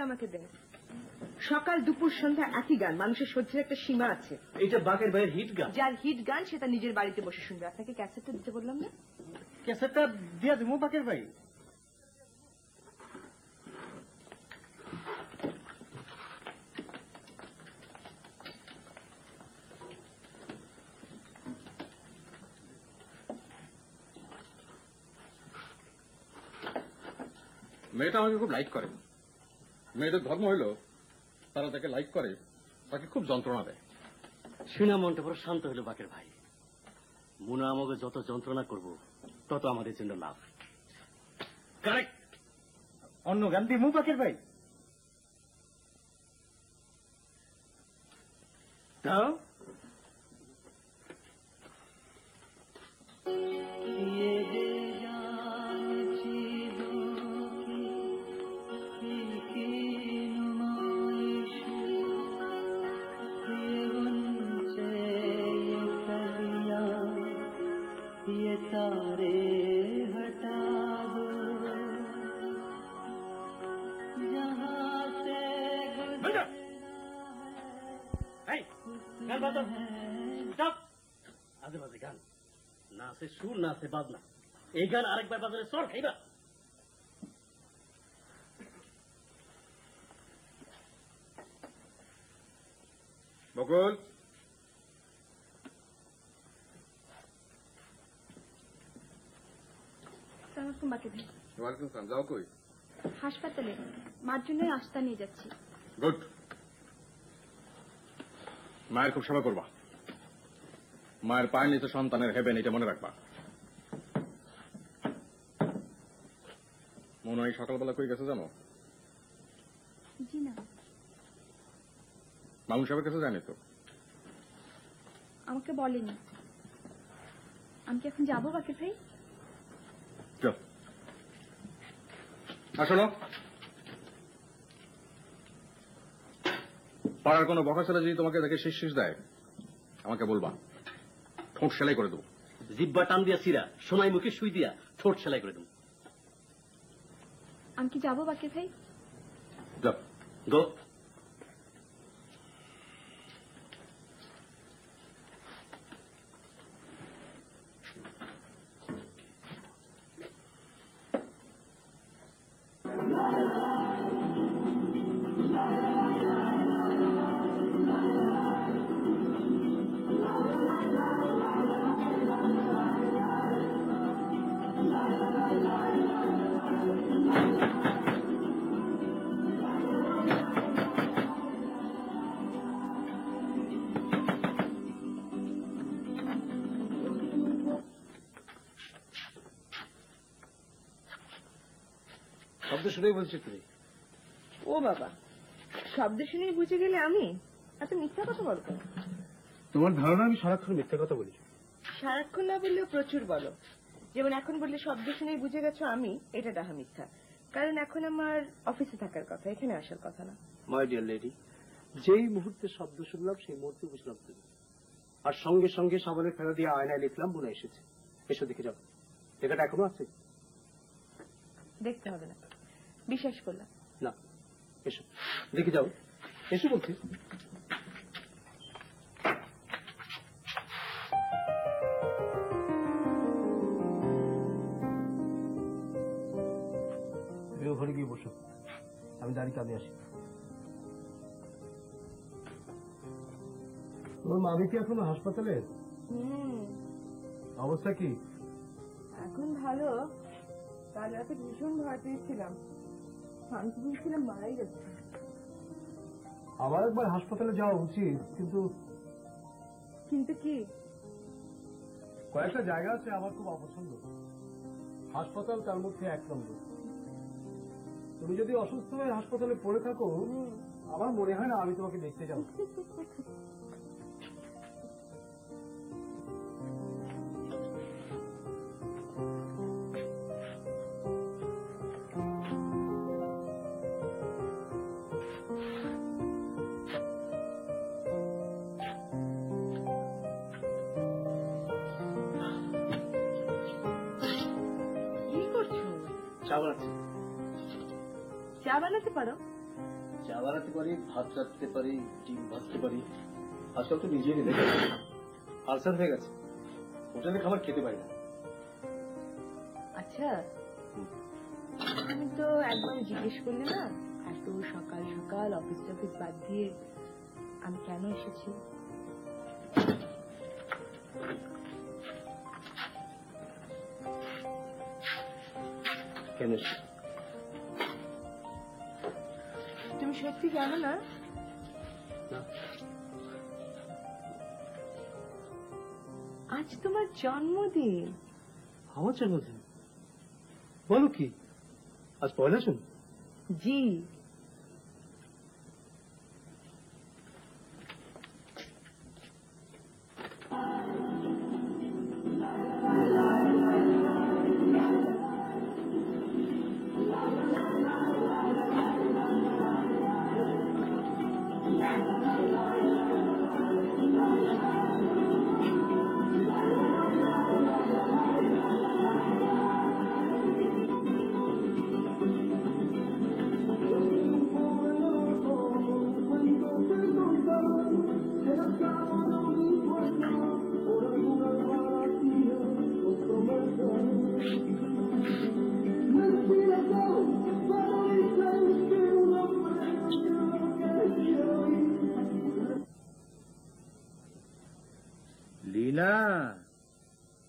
আমাকে দেন। সকাল দুপুর সন্ধ্যা একই গান, মানুষের সহ্যের একটা সীমা আছে। এইটা বাকের ভাইয়ের হিট গান। যার হিট গান সে তার নিজের বাড়িতে বসে শুনবে। আপনাকে ক্যাসেটটা দিতে বললাম না? ক্যাসেটটা দিয়ে দেবো বাকের ভাই। মেয়েটা আমাকে খুব লাইক করে। মেয়েদের ধর্ম হইল তারা যাকে লাইক করে তাকে খুব যন্ত্রণা দেয়। শুনে মনটা বড় শান্ত হইল বাকের ভাই। মুনা আমাকে যত যন্ত্রণা করব তত আমাদের জন্য লাভ। কারেক্ট। অন্য গান দিমু বাকের ভাই? দাও। আজে বাজে গান না আছে, সুর না আছে, বাজনা। এই গান আরেকবার বাজারে চর খাইবা। বকুল, ওয়ালাইকুম সালাম। যাও কই? হাসপাতালে মার জন্য আস্তা নিয়ে যাচ্ছি। গুড। মায়ের খুব সেবা করবা। মায়ের পায়ের নিচে সন্তানের হেবেন, এটা মনে রাখবা। মনে হয় সকালবেলা কই গেছে জানো? জি না। মামুন সাহেবের কাছে জানি তো। আমাকে বলেনি। আমি কি এখন যাবো বাকের ভাই? চল। শোনো, পাড়ার কোনো বকা ছেলে যদি তোমাকে দেখে শীষ দেয় আমাকে বলবা, ঠোঁট সেলাই করে দেবো। জিব্বা টান দিয়া সিরা, সময় মুখে শুই দিয়া ঠোঁট সেলাই করে দেবো। আমি কি যাবো বাকের ভাই? যাও। গো। শব্দ শুনেই বলছি তুমি? ও বাবা, শব্দ শুনেই বুঝে গেলে আমি? এত মিথ্যা কথা বলো। তোমার ধারণা আমি সারাক্ষণ মিথ্যা কথা বলি? সারাক্ষণ না বললেও প্রচুর বলো। যেমন এখন বললে শব্দ শুনেই বুঝে গেছো আমি, এটা ডাহা মিথ্যা। কারণ এখন আমার অফিসে থাকার কথা, এখানে আসার কথা না। মাই ডিয়ার লেডি, যেই মুহূর্তে শব্দ শুনলাম সেই মুহূর্তে বুঝলাম তুমি। আর সঙ্গে সঙ্গে সাবানের ফেলা দিয়ে আয়নায় লিখলাম বুনা এসেছে। এসো দেখে যাও। লেখাটা এখনো আছে? দেখতে হবে না, বিশ্বাস করলাম না। এসো দেখে যাও, এসো বলছি। ঘরে গিয়ে বসো, আমি দাঁড়িয়ে কাঁদে আসি। তোমার মামি কি এখনো হাসপাতালে? অবস্থা কি এখন? ভালো। কাল রাতে ভীষণ ভয় পেয়েছিলাম, শান্তি বুঝছিলাম মারাই গেছে। আমার একবার হাসপাতালে যাওয়া উচিত, কিন্তু কিন্তু কি? কয়েকটা জায়গা আছে আমার খুব অপছন্দ। হাসপাতাল তার মধ্যে এক নম্বর। তুমি যদি অসুস্থ হয়ে হাসপাতালে পড়ে থাকো, আমার মনে হয় না আমি তোমাকে দেখতে যাবো। কি করছো? চা বানাচ্ছি। চা বানাতে পারো? চা বানাতে পারি, ভাত রাখতে পারি, ডিম ভাজতে পারি। আজকাল তো নিজেই দেখে আলসার হয়ে গেছে, হোটেলে খাবার খেতে পারি না। আচ্ছা, তুমি তো একবার জিজ্ঞেস করলে না এত সকাল সকাল অফিস টফিস বাদ দিয়ে আমি কেন এসেছি? কেন? তুমি সত্যি জানো না? না। আজ তোমার জন্মদিন। আমার জন্মদিন? বলো কি, আজ পয়লা জুন? জি। লীনা